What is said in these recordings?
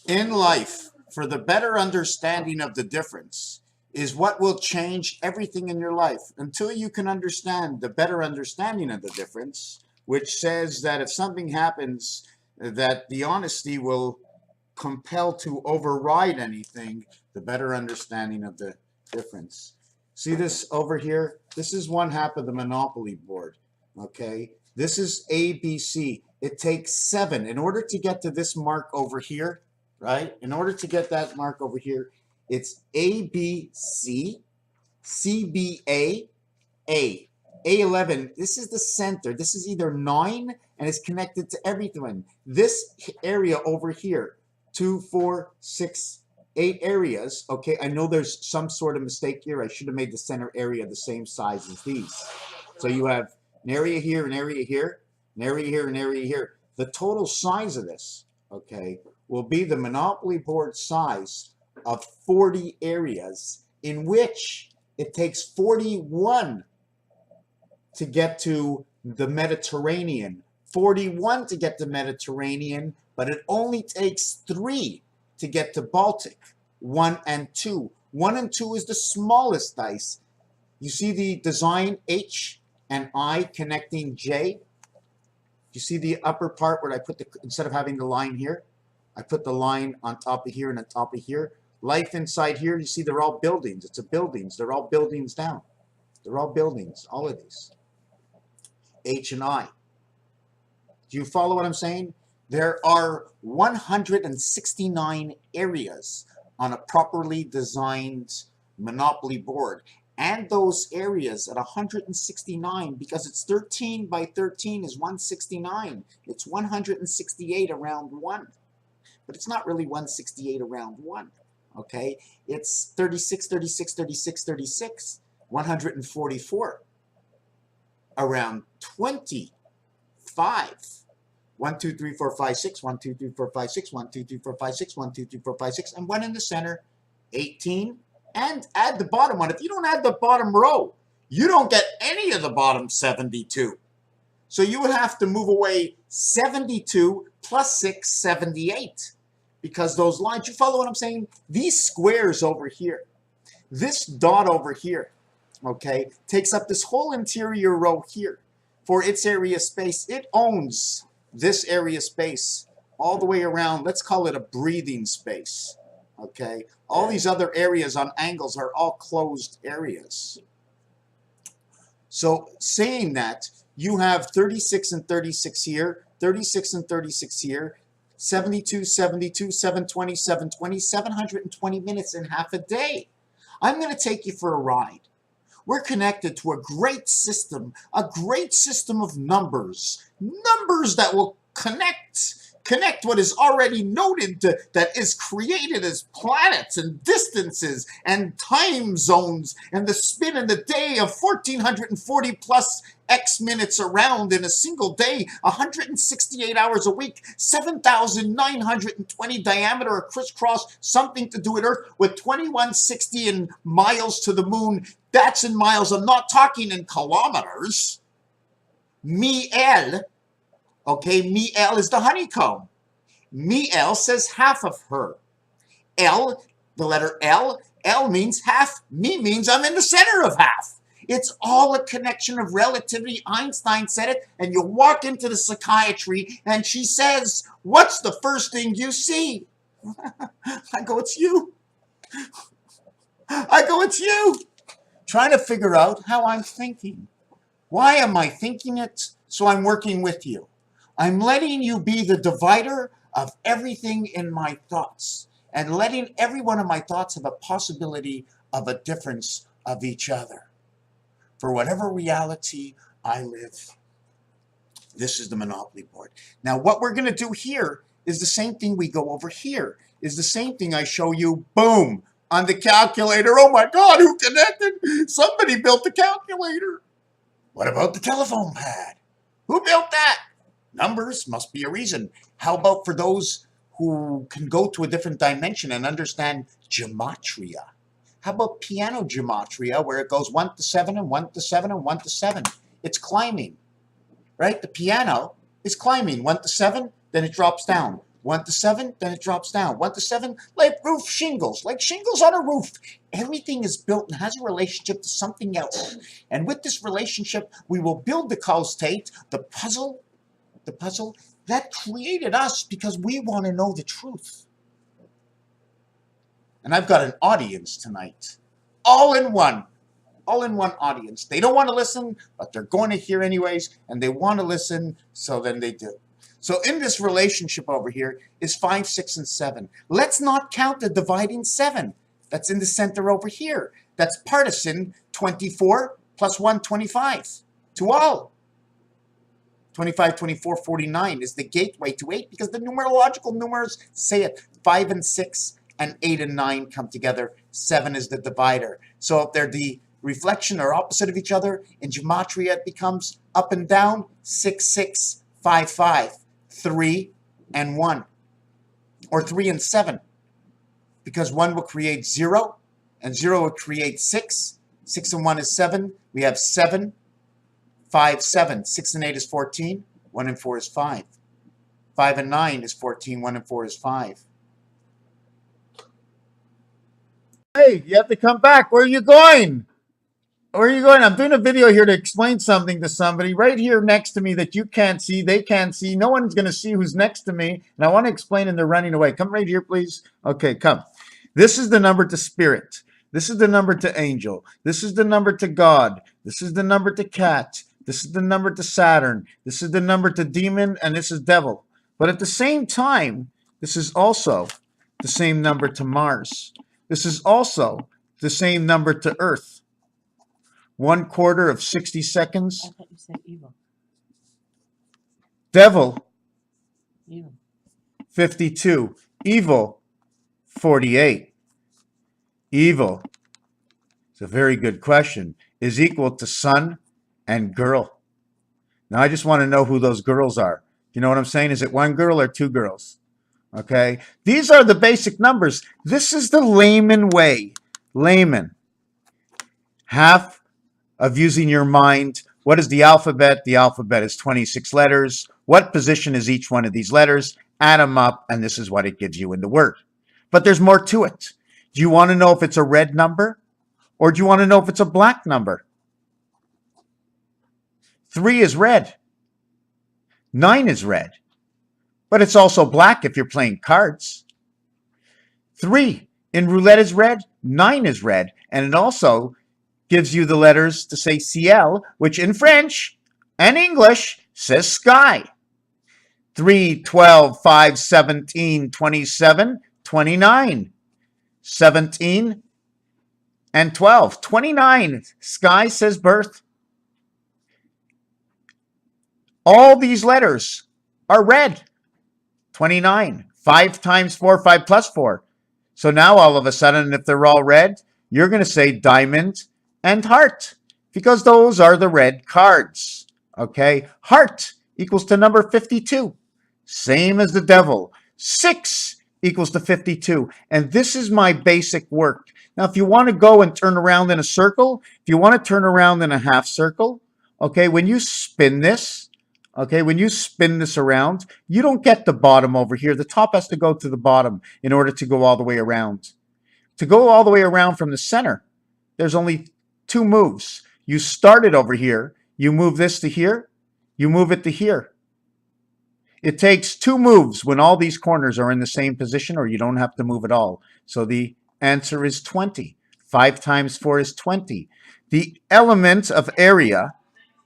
In life, for the better understanding of the difference is what will change everything in your life. Until you can understand the better understanding of the difference, which says that if something happens, that the honesty will compel to override anything, the better understanding of the difference. See this over here? This is one half of the Monopoly board. Okay, this is ABC. It takes 7 in order to get to this mark over here, right? In order to get that mark over here, it's ABC, CBA, A. A11, this is the center. This is either 9 and it's connected to everything. This area over here, 2, 4, 6, 8 areas. Okay, I know there's some sort of mistake here. I should have made the center area the same size as these. So you have an area here, an area here, an area here, an area here. The total size of this, okay, will be the Monopoly board size of 40 areas, in which it takes 41 to get to the Mediterranean, 41 to get to Mediterranean, but it only takes 3 to get to Baltic, 1 and 2. 1 and 2 is the smallest dice. You see the design H and I connecting J? You see the upper part where I put the, instead of having the line here, I put the line on top of here and on top of here. Life inside here, you see they're all buildings. It's a buildings. They're all buildings down. They're all buildings, all of these. H and I. Do you follow what I'm saying? There are 169 areas on a properly designed Monopoly board. And those areas at 169, because it's 13 by 13 is 169. It's 168 around 1. But it's not really 168 around 1. Okay? It's 36, 36, 36, 36. 144 around 25. 1, 2, 3, 4, 5, 6. 1, 2, 3, 4, 5, 6. 1, 2, 3, 4, 5, 6. 1, 2, 3, 4, 5, 6. And 1 in the center. 18. And add the bottom one. If you don't add the bottom row, you don't get any of the bottom 72. So you would have to move away 72 plus 6, 78. Because those lines, you follow what I'm saying? These squares over here, this dot over here, okay, takes up this whole interior row here for its area space. It owns this area space all the way around. Let's call it a breathing space, okay? All these other areas on angles are all closed areas. So saying that, you have 36 and 36 here, 36 and 36 here, 72, 72, 720, 720, 720 minutes in half a day. I'm going to take you for a ride. We're connected to a great system of numbers, numbers that will connect what is already noted, that is created as planets and distances and time zones and the spin in the day of 1440 plus X minutes around in a single day, 168 hours a week, 7,920 diameter or crisscross, something to do with Earth, with 2160 in miles to the moon. That's in miles. I'm not talking in kilometers. Mi-el, okay, Mi-el is the honeycomb. Mi-el says half of her. L, the letter L means half. Me means I'm in the center of half. It's all a connection of relativity. Einstein said it, and you walk into the psychiatry, and she says, what's the first thing you see? I go, it's you. I go, it's you. Trying to figure out how I'm thinking. Why am I thinking it? So I'm working with you. I'm letting you be the divider of everything in my thoughts, and letting every one of my thoughts have a possibility of a difference of each other. For whatever reality I live. This is the Monopoly board. Now what we're going to do here is the same thing we go over here. Is the same thing I show you, boom, on the calculator. Oh my God, who connected? Somebody built the calculator. What about the telephone pad? Who built that? Numbers must be a reason. How about for those who can go to a different dimension and understand gematria? How about piano gematria, where it goes 1 to 7 and 1 to 7 and 1 to 7? It's climbing, right? The piano is climbing 1 to 7, then it drops down. 1 to 7, then it drops down. 1 to 7, like roof shingles, like shingles on a roof. Everything is built and has a relationship to something else. And with this relationship, we will build the cause state, the puzzle that created us because we want to know the truth. And I've got an audience tonight, all in one audience. They don't want to listen, but they're going to hear anyways, and they want to listen, so then they do. So in this relationship over here is 5, 6, and 7. Let's not count the dividing 7. That's in the center over here. That's partisan 24 plus 1, 25 to all. 25, 24, 49 is the gateway to 8 because the numerological numerals say it. 5 and 6 and 8 and 9 come together. 7 is the divider. So if they're the reflection or opposite of each other, in gematria it becomes up and down, 6, 6, 5, 5. 3 and 1, or 3 and 7, because 1 will create 0, and 0 will create 6. 6 and 1 is 7. We have 7, 5, 7. 6 and 8 is 14. 1 and 4 is 5. 5 and 9 is 14. 1 and 4 is 5. Hey, you have to come back. Where are you going? Where are you going? I'm doing a video here to explain something to somebody right here next to me that you can't see, they can't see. No one's going to see who's next to me. And I want to explain and they're running away. Come right here, please. Okay, come. This is the number to spirit. This is the number to angel. This is the number to God. This is the number to cat. This is the number to Saturn. This is the number to demon. And this is devil. But at the same time, this is also the same number to Mars. This is also the same number to Earth. 1/4 of 60 seconds. I thought you said evil. Devil, Evil. 52. Evil, 48. Evil, it's a very good question, is equal to son and girl. Now, I just want to know who those girls are. You know what I'm saying? Is it one girl or two girls? Okay. These are the basic numbers. This is the layman way. Layman. Half of using your mind. What is the alphabet? The alphabet is 26 letters. What position is each one of these letters? Add them up, and this is what it gives you in the word. But there's more to it. Do you want to know if it's a red number? Or do you want to know if it's a black number? 3 is red. 9 is red. But it's also black if you're playing cards. 3 in roulette is red. 9 is red. And it also gives you the letters to say ciel, which in French and English says sky. 3, 12, 5, 17, 27, 29, 17, and 12. 29, sky says birth. All these letters are red. 29, 5 times 4, 5 plus 4. So now all of a sudden, if they're all red, you're going to say diamond and heart, because those are the red cards. Okay, heart equals to number 52, same as the devil. 6 equals to 52, and this is my basic work. Now, if you want to go and turn around in a circle, if you want to turn around in a half circle, okay, when you spin this, okay, when you spin this around, you don't get the bottom over here. The top has to go to the bottom in order to go all the way around. To go all the way around from the center, there's only 2 moves. You start it over here, you move this to here, you move it to here. It takes 2 moves when all these corners are in the same position, or you don't have to move at all. So the answer is 20. 5 times 4 is 20. The element of area,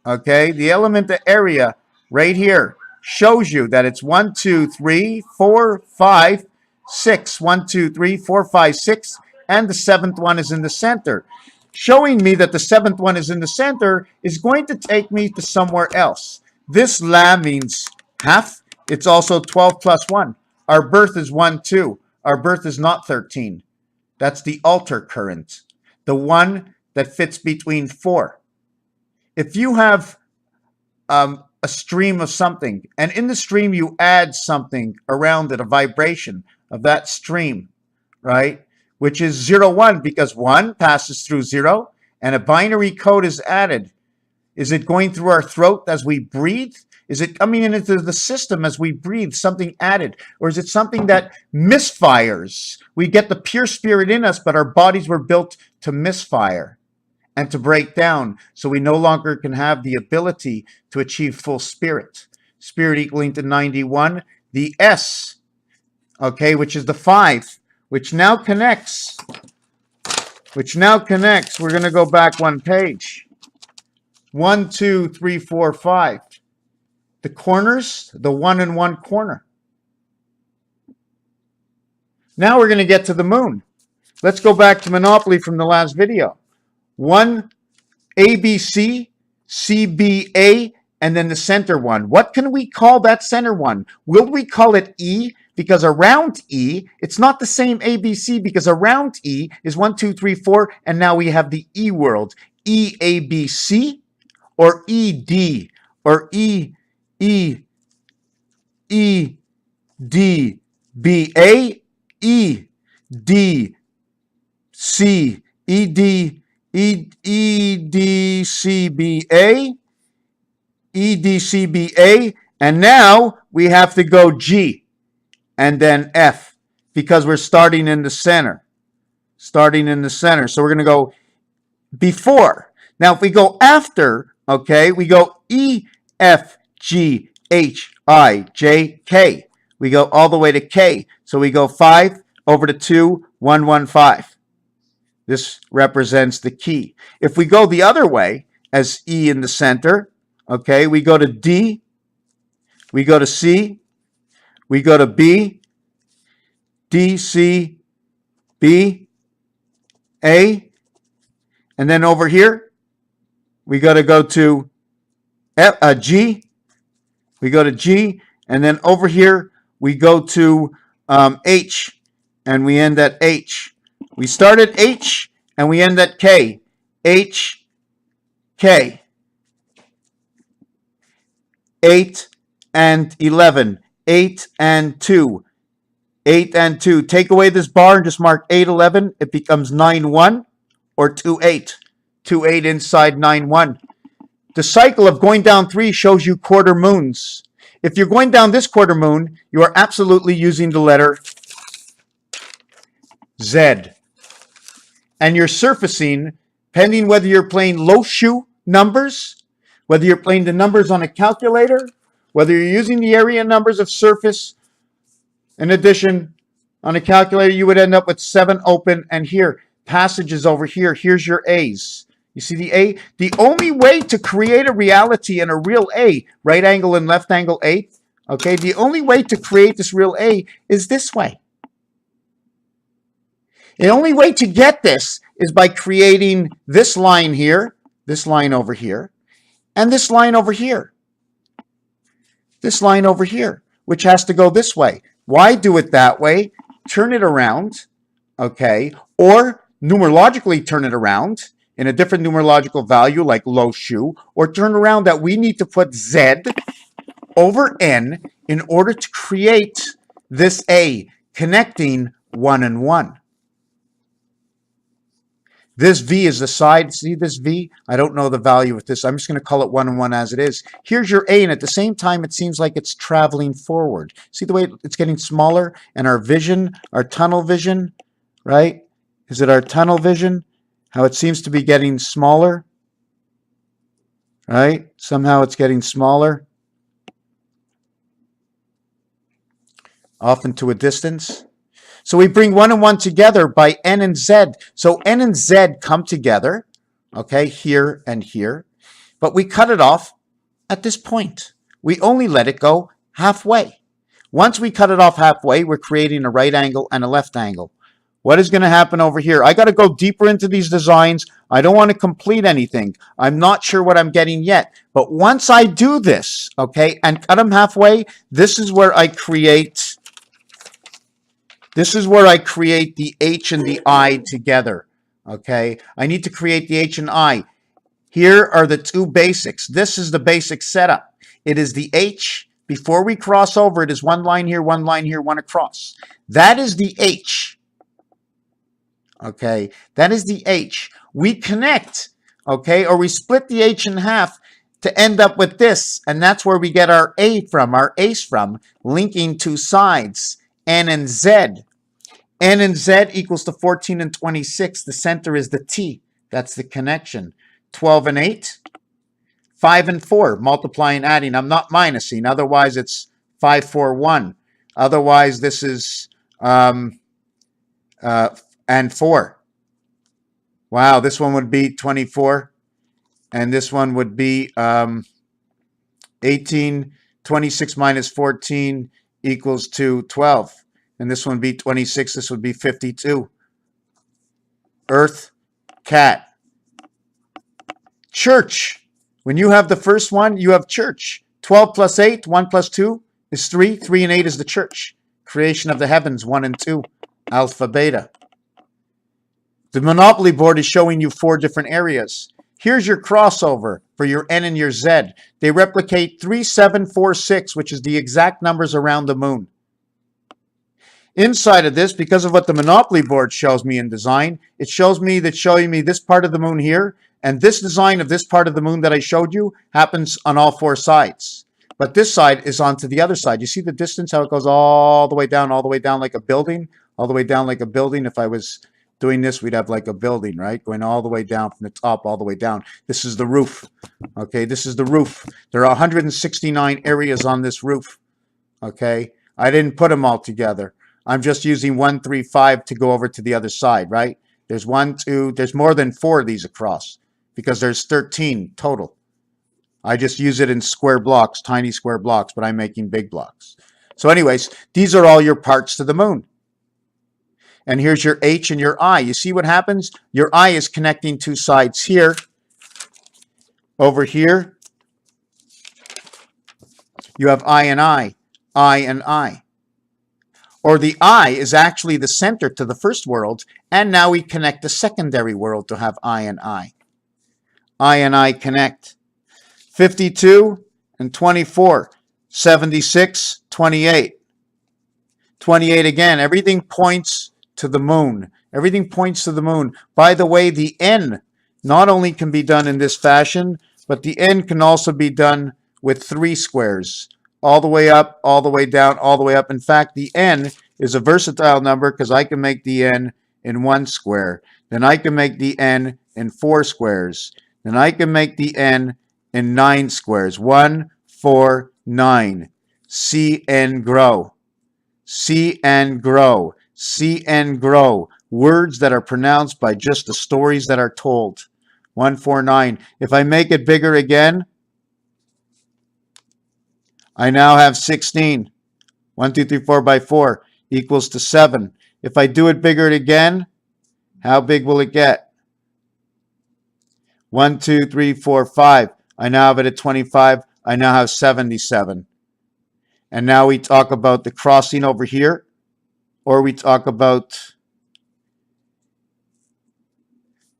okay, the element of area right here shows you that it's 1, 2, 3, 4, 5, 6. 1, 2, 3, 4, 5, 6, and the 7th one is in the center. Showing me that the 7th one is in the center is going to take me to somewhere else. This la means half. It's also 12 plus 1. Our birth is 1, 2. Our birth is not 13. That's the alter current, the one that fits between 4. If you have a stream of something, and in the stream you add something around it, a vibration of that stream, right? Which is 0, 1, because 1 passes through 0, and a binary code is added. Is it going through our throat as we breathe? Is it coming into the system as we breathe, something added? Or is it something that misfires? We get the pure spirit in us, but our bodies were built to misfire and to break down, so we no longer can have the ability to achieve full spirit. Spirit equaling to 91. The S, okay, which is the 5, which now connects. We're going to go back one page. 1, 2, 3, 4, 5. The corners, the 1 and 1 corner. Now we're going to get to the moon. Let's go back to Monopoly from the last video. 1 ABC, CBA, and then the center one. What can we call that center one? Will we call it E? Because around E, it's not the same ABC, because around E is 1, 2, 3, 4, and now we have the E world. EABC or ED or EDBA, EDC, EDCBA, and now we have to go G and then F because we're starting in the center. So we're going to go before. Now, if we go after, okay, we go E, F, G, H, I, J, K. We go all the way to K. So we go 5 over to 2, 1, 1, 5. This represents the key. If we go the other way, as E in the center, okay, we go to D, we go to C, we go to B, D, C, B, A, and then over here, we got to go to F, G, we go to G, and then over here, we go to H, and we end at H. We start at H, and we end at K. H, K. 8 and 11. 8 and 2. 8 and 2. Take away this bar and just mark 8, 11. It becomes 9, 1 or 2, 8. 2, 8 inside 9, 1. The cycle of going down 3 shows you quarter moons. If you're going down this quarter moon, you are absolutely using the letter Z. And you're surfacing, depending whether you're playing low shoe numbers, whether you're playing the numbers on a calculator, whether you're using the area numbers of surface. In addition, on a calculator, you would end up with 7 open, and here, passages over here. Here's your A's. You see the A? The only way to create a reality and a real A, right angle and left angle A, okay, the only way to create this real A is this way. The only way to get this is by creating this line here, this line over here, and this line over here. This line over here, which has to go this way. Why do it that way? Turn it around, okay, or numerologically turn it around in a different numerological value like low shoe, or turn around that we need to put Z over N in order to create this A, connecting 1 and 1. This V is the side. See this V? I don't know the value of this. I'm just going to call it 1 and 1 as it is. Here's your A, and at the same time, it seems like it's traveling forward. See the way it's getting smaller? And our vision, our tunnel vision, right? Is it our tunnel vision? How it seems to be getting smaller, right? Somehow it's getting smaller. Often to a distance. So we bring 1 and 1 together by N and Z. So N and Z come together, okay, here and here. But we cut it off at this point. We only let it go halfway. Once we cut it off halfway, we're creating a right angle and a left angle. What is going to happen over here? I got to go deeper into these designs. I don't want to complete anything. I'm not sure what I'm getting yet. But once I do this, okay, and cut them halfway, this is where I create... This is where I create the H and the I together, okay? I need to create the H and I. Here are the 2 basics. This is the basic setup. It is the H. Before we cross over, it is 1 line here, 1 line here, 1 across. That is the H, okay? That is the H. We connect, okay, or we split the H in half to end up with this. And that's where we get our A from, our ace from, linking two sides, N and Z. N and Z equals to 14 and 26. The center is the T. That's the connection. 12 and 8. 5 and 4, multiplying, adding. I'm not minusing. Otherwise, it's 5, 4, 1. Otherwise, this is and 4. Wow, this one would be 24. And this one would be 18. 26 minus 14 equals to 12. And this one would be 26. This would be 52. Earth, cat. Church. When you have the first one, you have church. 12 plus 8, 1 plus 2 is 3. 3 and 8 is the church. Creation of the heavens, 1 and 2. Alpha, beta. The Monopoly board is showing you 4 different areas. Here's your crossover for your N and your Z. They replicate 3, 7, 4, 6, which is the exact numbers around the moon. Inside of this, because of what the Monopoly board shows me in design, it shows me that showing me this part of the moon here, and this design of this part of the moon that I showed you happens on all 4 sides. But this side is onto the other side. You see the distance, how it goes all the way down like a building? All the way down like a building. If I was doing this, we'd have like a building, right? Going all the way down from the top all the way down. This is the roof. Okay, this is the roof. There are 169 areas on this roof. Okay, I didn't put them all together. I'm just using 1, 3, 5 to go over to the other side, right? There's 1, 2, there's more than 4 of these across because there's 13 total. I just use it in square blocks, tiny square blocks, but I'm making big blocks. So anyways, these are all your parts to the moon. And here's your H and your I. You see what happens? Your I is connecting 2 sides here. Over here, you have I and I and I. Or the I is actually the center to the first world, and now we connect the secondary world to have I and I. I and I connect. 52 and 24, 76, 28. 28 again. Everything points to the moon. Everything points to the moon. By the way, the N not only can be done in this fashion, but the N can also be done with 3 squares. All the way up, all the way down, all the way up. In fact, the N is a versatile number because I can make the N in 1 square. Then I can make the N in 4 squares. Then I can make the N in 9 squares. 1, 4, 9. See and grow. See and grow. See and grow. Words that are pronounced by just the stories that are told. 1, 4, 9. If I make it bigger again, I now have 16. 1, 2, 3, 4 by 4 equals to 7. If I do it bigger again, how big will it get? 1, 2, 3, 4, 5. I now have it at 25. I now have 77. And now we talk about the crossing over here, or we talk about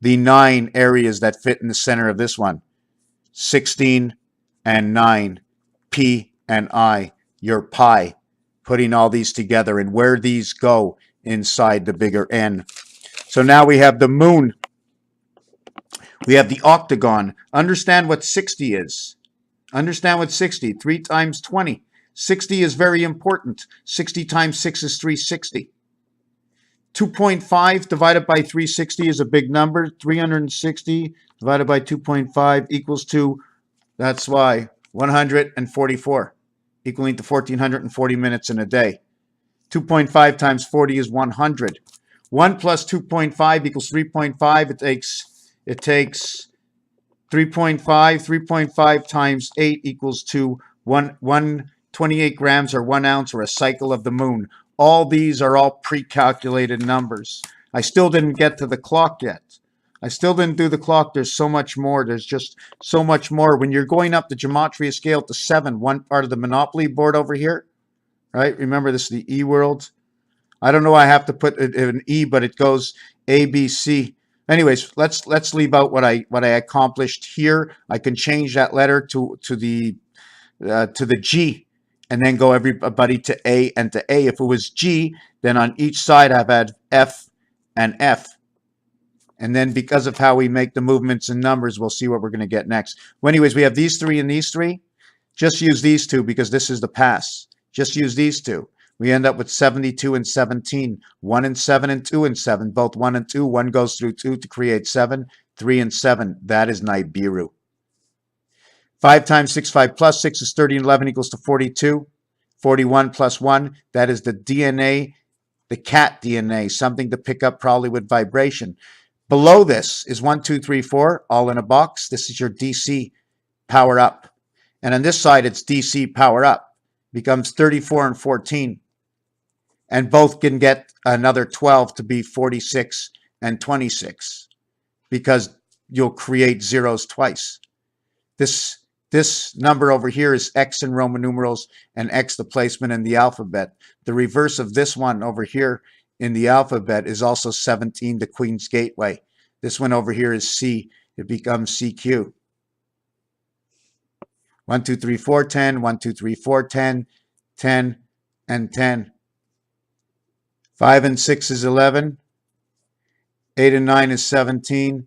the 9 areas that fit in the center of this one. 16 and 9. P and I, your pi, putting all these together and where these go inside the bigger N. So now we have the moon. We have the octagon. Understand what 60 is. Understand what 60, 3 times 20. 60 is very important. 60 times 6 is 360. 2.5 divided by 360 is a big number. 360 divided by 2.5 equals to, that's why, 144, equaling to 1,440 minutes in a day. 2.5 times 40 is 100. 1 plus 2.5 equals 3.5. It takes 3.5. 3.5 times 8 equals to 128 grams or 1 ounce or a cycle of the moon. All these are all pre-calculated numbers. I still didn't get to the clock yet. I still didn't do the clock. There's so much more. There's just so much more. When you're going up the gematria scale to 7, one part of the Monopoly board over here, right? Remember, this is the E world. I don't know why I have to put an E, but it goes A, B, C. Anyways, let's leave out what I accomplished here. I can change that letter to the G, and then go everybody to A and to A. If it was G, then on each side I've had F and F. And then because of how we make the movements and numbers, we'll see what we're going to get next. Well, anyways, we have these three and these three. Just use these two because this is the pass. Just use these two. We end up with 72 and 17, 1 and 7 and 2 and 7, both 1 and 2. 1 goes through 2 to create 7, 3 and 7. That is Nibiru. 5 times 6, 5 plus 6 is 30 and 11 equals to 42. 41 plus 1, that is the DNA, the cat DNA, something to pick up probably with vibration. Below this is 1, 2, 3, 4, all in a box. This is your DC power up. And on this side, it's DC power up. Becomes 34 and 14. And both can get another 12 to be 46 and 26 because you'll create zeros twice. This number over here is X in Roman numerals and X the placement in the alphabet. The reverse of this one over here in the alphabet is also 17, the Queen's Gateway. This one over here is C. It becomes CQ. 1, 2, 3, 4, 10. 1, 2, 3, 4, 10. 10 and 10. 5 and 6 is 11. 8 and 9 is 17.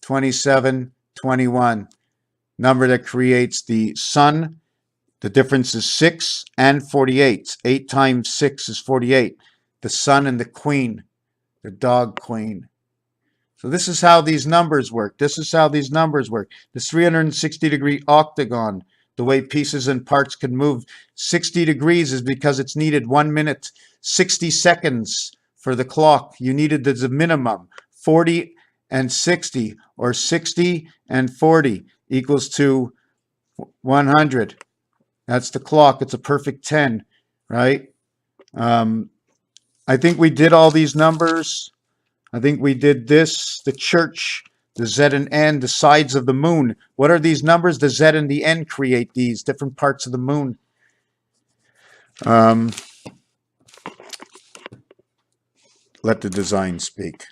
27, 21. Number that creates the sun. The difference is 6 and 48. 8 times 6 is 48. The sun and the queen, the dog queen. So this is how these numbers work. This is how these numbers work. This 360-degree octagon, the way pieces and parts can move. 60 degrees is because it's needed 1 minute, 60 seconds for the clock. You needed as a minimum 40 and 60, or 60 and 40 equals to 100. That's the clock. It's a perfect 10, right? I think we did all these numbers. I think we did this, the church, the Z and N, the sides of the moon. What are these numbers? The Z and the N create these different parts of the moon. Let the design speak.